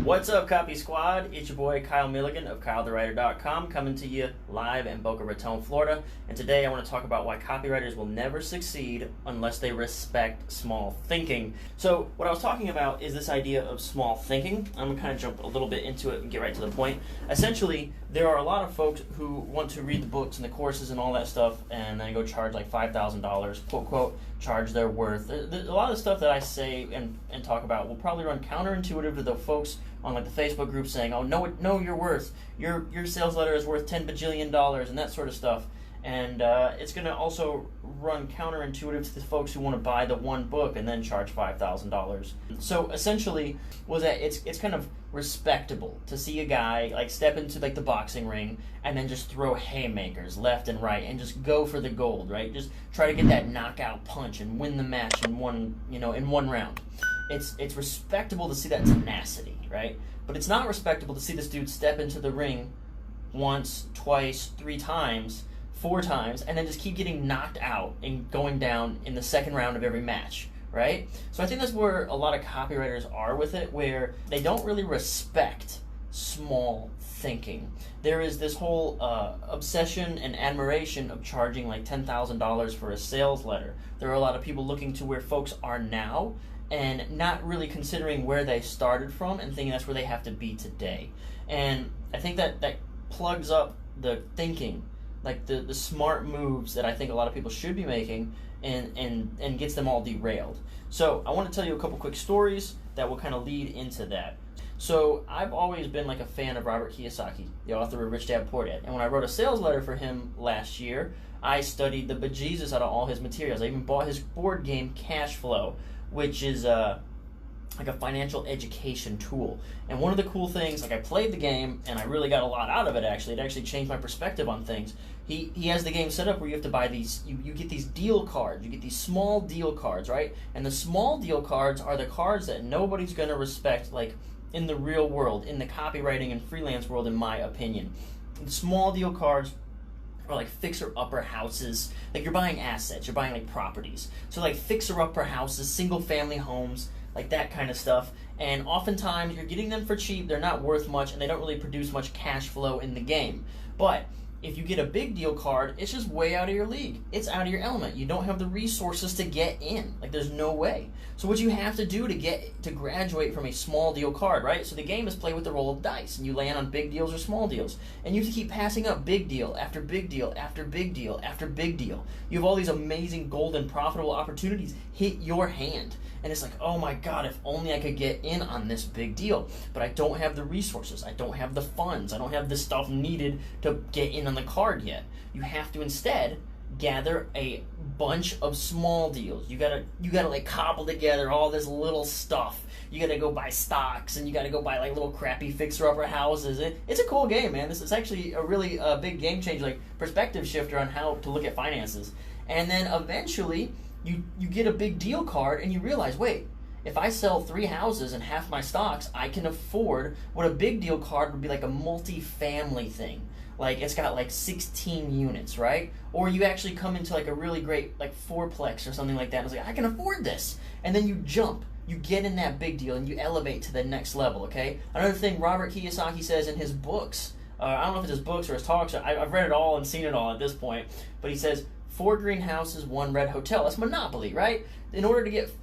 What's up, Copy Squad? It's your boy Kyle Milligan of KyleTheWriter.com coming to you live in Boca Raton, Florida. And today I want to talk about why copywriters will never succeed unless they respect small thinking. So what I was talking about is this idea of small thinking. I'm going to kind of jump a little bit into it and get right to the point. Essentially, there are a lot of folks who want to read the books and the courses and all that stuff and then go charge like $5,000, quote, quote, charge their worth. A lot of the stuff that I say and talk about will probably run counterintuitive to the folks on like the Facebook group saying, oh, know your worth. Your sales letter is worth $10 bajillion and that sort of stuff. And it's going to also run counterintuitive to the folks who want to buy the one book and then charge $5,000. So essentially, was that it's kind of respectable to see a guy like step into like the boxing ring and then just throw haymakers left and right and just go for the gold, right? Just try to get that knockout punch and win the match in one round. It's respectable to see that tenacity, right? But it's not respectable to see this dude step into the ring once, twice, 3 times, 4 times, and then just keep getting knocked out and going down in the second round of every match, right? So I think that's where a lot of copywriters are with it, where they don't really respect small thinking. There is this whole obsession and admiration of charging like $10,000 for a sales letter. There are a lot of people looking to where folks are now and not really considering where they started from and thinking that's where they have to be today. And I think that plugs up the thinking, like the smart moves that I think a lot of people should be making and gets them all derailed. So I want to tell you a couple quick stories that will kind of lead into that. So I've always been like a fan of Robert Kiyosaki, the author of Rich Dad Poor Dad. And when I wrote a sales letter for him last year, I studied the bejesus out of all his materials. I even bought his board game Cash Flow, which is like a financial education tool. And one of the cool things, like I played the game and I really got a lot out of it actually. It actually changed my perspective on things. He has the game set up where you have to buy these, you get these deal cards, you get these small deal cards, right? And the small deal cards are the cards that nobody's gonna respect like in the real world, in the copywriting and freelance world, in my opinion. The small deal cards or like fixer-upper houses. Like you're buying assets, you're buying like properties. So like fixer-upper houses, single-family homes, like that kind of stuff. And oftentimes you're getting them for cheap, they're not worth much, and they don't really produce much cash flow in the game. But if you get a big deal card, it's just way out of your league. It's out of your element. You don't have the resources to get in. Like there's no way. So what you have to do to graduate from a small deal card, right? So the game is played with the roll of dice, and you land on big deals or small deals. And you have to keep passing up big deal after big deal after big deal after big deal. You have all these amazing golden profitable opportunities hit your hand. And it's like, oh my God, if only I could get in on this big deal. But I don't have the resources. I don't have the funds. I don't have the stuff needed to get in on the card yet. You have to instead gather a bunch of small deals. You gotta like cobble together all this little stuff. You gotta go buy stocks and you gotta go buy like little crappy fixer-upper houses. It's a cool game, man. This is actually a really big game changer, like perspective shifter on how to look at finances. And then eventually you get a big deal card and you realize, wait, if I sell 3 houses and half my stocks, I can afford what a big deal card would be, like a multi-family thing. Like it's got like 16 units, right? Or you actually come into like a really great like fourplex or something like that and it's like, I can afford this. And then you jump. You get in that big deal and you elevate to the next level, okay? Another thing Robert Kiyosaki says in his books, I don't know if it's his books or his talks, I've read it all and seen it all at this point, but he says, 4 greenhouses, 1 red hotel. That's monopoly, right? In order to get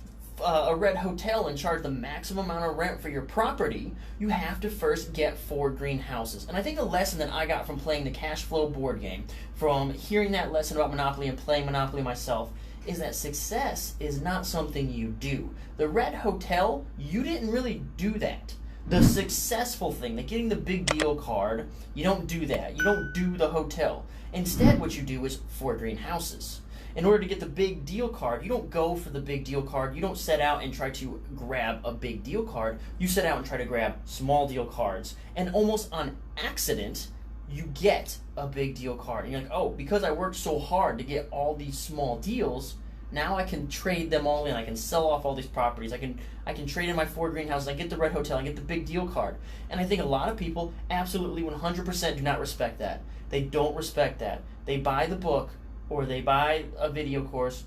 a red hotel and charge the maximum amount of rent for your property, you have to first get 4 greenhouses. And I think the lesson that I got from playing the cash flow board game, from hearing that lesson about Monopoly and playing Monopoly myself, is that success is not something you do. The red hotel, you didn't really do that. The successful thing, like getting the big deal card, you don't do that. You don't do the hotel. Instead, what you do is 4 greenhouses. In order to get the big deal card, you don't go for the big deal card. You don't set out and try to grab a big deal card. You set out and try to grab small deal cards. And almost on accident, you get a big deal card. And you're like, oh, because I worked so hard to get all these small deals, now I can trade them all in. I can sell off all these properties. I can trade in my 4 greenhouses. I get the red hotel. I get the big deal card. And I think a lot of people absolutely 100% do not respect that. They don't respect that. They buy the book or they buy a video course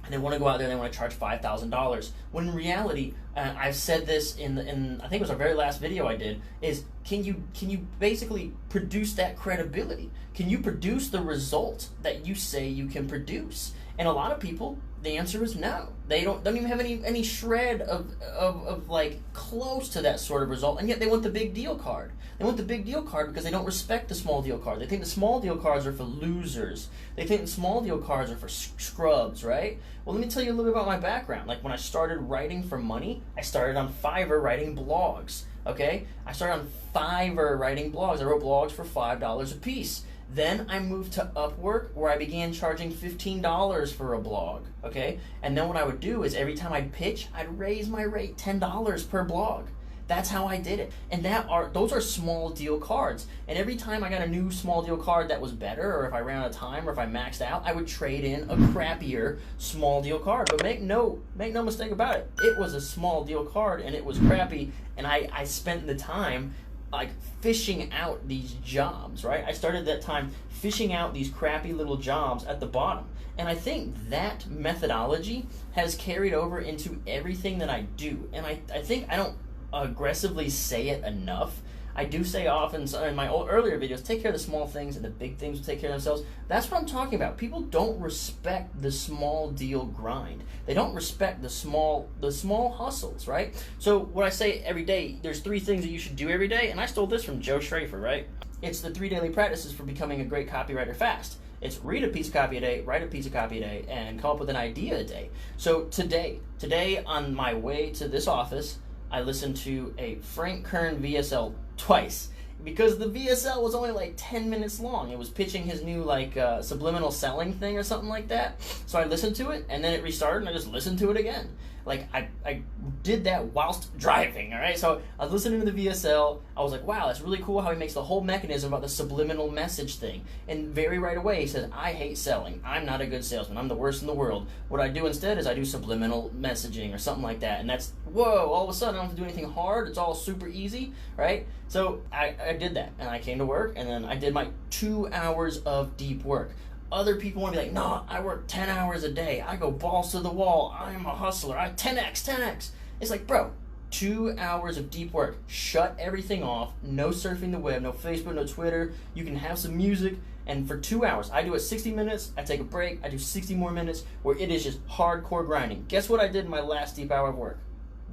and they want to go out there and they want to charge $5,000. When in reality, I've said this in I think it was our very last video I did, is can you basically produce that credibility? Can you produce the result that you say you can produce? And a lot of people, the answer is no. They don't even have any shred of like close to that sort of result, and yet they want the big deal card. They want the big deal card because they don't respect the small deal card. They think the small deal cards are for losers. They think the small deal cards are for scrubs, right? Well, let me tell you a little bit about my background. Like when I started writing for money, I started on Fiverr writing blogs, okay? I started on Fiverr writing blogs. I wrote blogs for $5 a piece. Then I moved to Upwork, where I began charging $15 for a blog, okay? And then what I would do is every time I'd pitch, I'd raise my rate $10 per blog. That's how I did it. And those are small deal cards. And every time I got a new small deal card that was better, or if I ran out of time, or if I maxed out, I would trade in a crappier small deal card. But make no mistake about it. It was a small deal card and it was crappy, and I spent the time like fishing out these jobs, right? I started that time fishing out these crappy little jobs at the bottom. And I think that methodology has carried over into everything that I do. And I think I don't aggressively say it enough. I do say often in my earlier videos, take care of the small things and the big things will take care of themselves. That's what I'm talking about. People don't respect the small deal grind. They don't respect the small hustles, right? So what I say every day, there's 3 things that you should do every day, and I stole this from Joe Schrafer, right? It's the 3 daily practices for becoming a great copywriter fast. It's read a piece of copy a day, write a piece of copy a day, and come up with an idea a day. So today on my way to this office, I listened to a Frank Kern VSL twice because the VSL was only like 10 minutes long. It was pitching his new like subliminal selling thing or something like that. So I listened to it and then it restarted and I just listened to it again. Like I did that whilst driving, all right? So I was listening to the VSL. I was like, wow, that's really cool how he makes the whole mechanism about the subliminal message thing. And very right away he says, I hate selling. I'm not a good salesman. I'm the worst in the world. What I do instead is I do subliminal messaging or something like that. And that's, whoa, all of a sudden I don't have to do anything hard. It's all super easy, right? So I did that and I came to work and then I did my 2 hours of deep work. Other people want to be like, no, I work 10 hours a day. I go balls to the wall. I'm a hustler. I 10x. It's like, bro, 2 hours of deep work. Shut everything off. No surfing the web, no Facebook, no Twitter. You can have some music. And for 2 hours, I do it 60 minutes. I take a break. I do 60 more minutes where it is just hardcore grinding. Guess what I did in my last deep hour of work?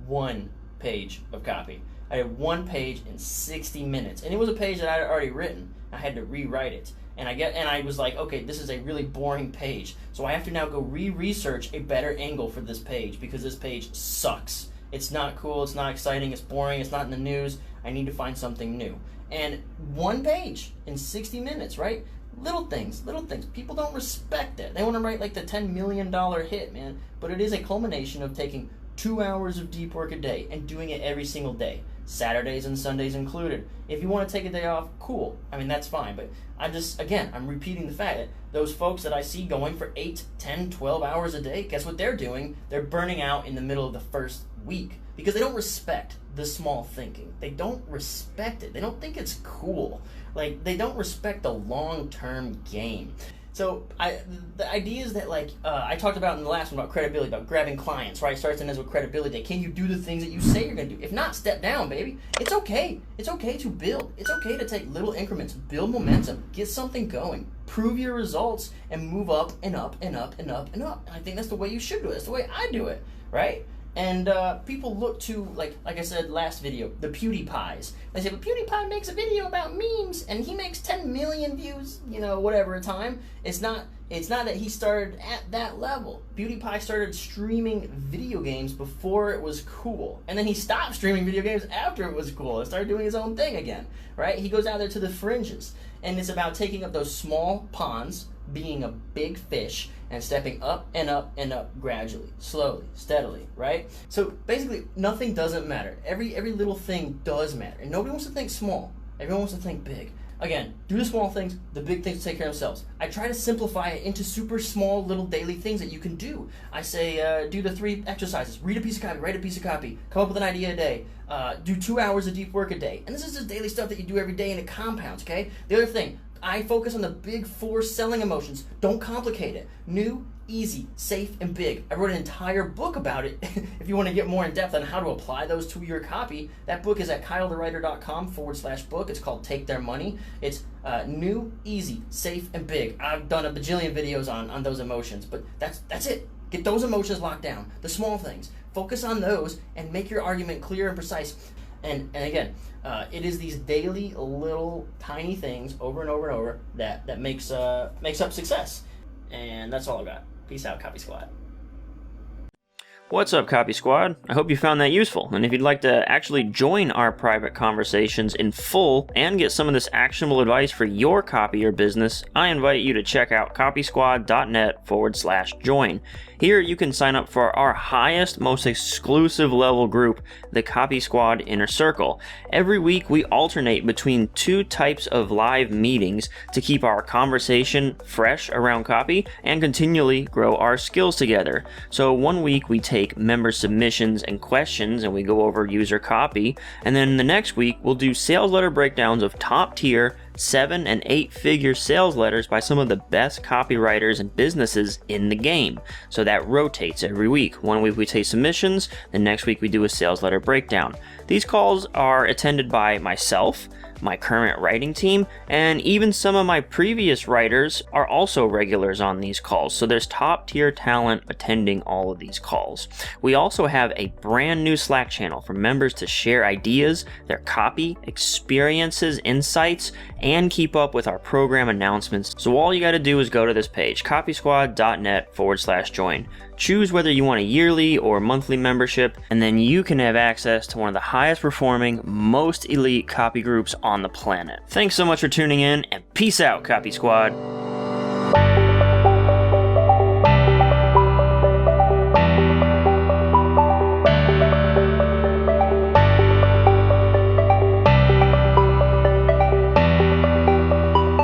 1 page of copy. I did 1 page in 60 minutes. And it was a page that I had already written. I had to rewrite it. And I was like, okay, this is a really boring page. So I have to now go research a better angle for this page because this page sucks. It's not cool, it's not exciting, it's boring, it's not in the news. I need to find something new. And 1 page in 60 minutes, right? Little things. People don't respect that. They want to write like the $10 million hit, man. But it is a culmination of taking 2 hours of deep work a day and doing it every single day. Saturdays and Sundays included. If you want to take a day off, cool. I mean, that's fine. But I'm repeating the fact that those folks that I see going for 8, 10, 12 hours a day, guess what they're doing? They're burning out in the middle of the first week because they don't respect the small thinking. They don't respect it. They don't think it's cool. Like, they don't respect the long-term game. So the idea is that, like, I talked about in the last one about credibility, about grabbing clients, right? Starts and ends with credibility. Can you do the things that you say you're going to do? If not, step down, baby. It's okay. It's okay to build. It's okay to take little increments, build momentum, get something going, prove your results, and move up and up and up and up and up. And I think that's the way you should do it. That's the way I do it, right? And people look to, like I said last video, the PewDiePies. They say, but PewDiePie makes a video about memes, and he makes 10 million views, whatever a time. It's not that he started at that level. PewDiePie started streaming video games before it was cool. And then he stopped streaming video games after it was cool and started doing his own thing again, right? He goes out there to the fringes. And it's about taking up those small ponds, being a big fish, and stepping up and up and up gradually, slowly, steadily, right? So basically, nothing doesn't matter. Every little thing does matter. And nobody wants to think small. Everyone wants to think big. Again, do the small things, the big things take care of themselves. I try to simplify it into super small little daily things that you can do. I say, do the 3 exercises. Read a piece of copy, write a piece of copy, come up with an idea a day, do 2 hours of deep work a day. And this is just daily stuff that you do every day and it compounds, okay? The other thing, I focus on the big 4 selling emotions. Don't complicate it. New, easy, safe, and big. I wrote an entire book about it. If you want to get more in depth on how to apply those to your copy, that book is at kylethewriter.com/book. It's called Take Their Money. It's new, easy, safe, and big. I've done a bajillion videos on those emotions, but that's it. Get those emotions locked down. The small things. Focus on those and make your argument clear and precise. And again, it is these daily little tiny things over and over and over that makes up success. And that's all I got. Peace out, Copy Squad. What's up, Copy Squad? I hope you found that useful, and if you'd like to actually join our private conversations in full and get some of this actionable advice for your copy or business, I invite you to check out copysquad.net/join. Here you can sign up for our highest, most exclusive level group, the Copy Squad Inner Circle. Every week we alternate between 2 types of live meetings to keep our conversation fresh around copy and continually grow our skills together. So one week we take member submissions and questions and we go over user copy, and then the next week we'll do sales letter breakdowns of top tier 7- and 8-figure sales letters by some of the best copywriters and businesses in the game. So that rotates every week. One week we take submissions, the next week we do a sales letter breakdown. These calls are attended by myself, my current writing team, and even some of my previous writers are also regulars on these calls. So there's top tier talent attending all of these calls. We also have a brand new Slack channel for members to share ideas, their copy, experiences, insights, and keep up with our program announcements. So all you got to do is go to this page, copysquad.net/join. Choose whether you want a yearly or monthly membership, and then you can have access to one of the highest performing, most elite copy groups on the planet. Thanks so much for tuning in, and peace out, Copy Squad.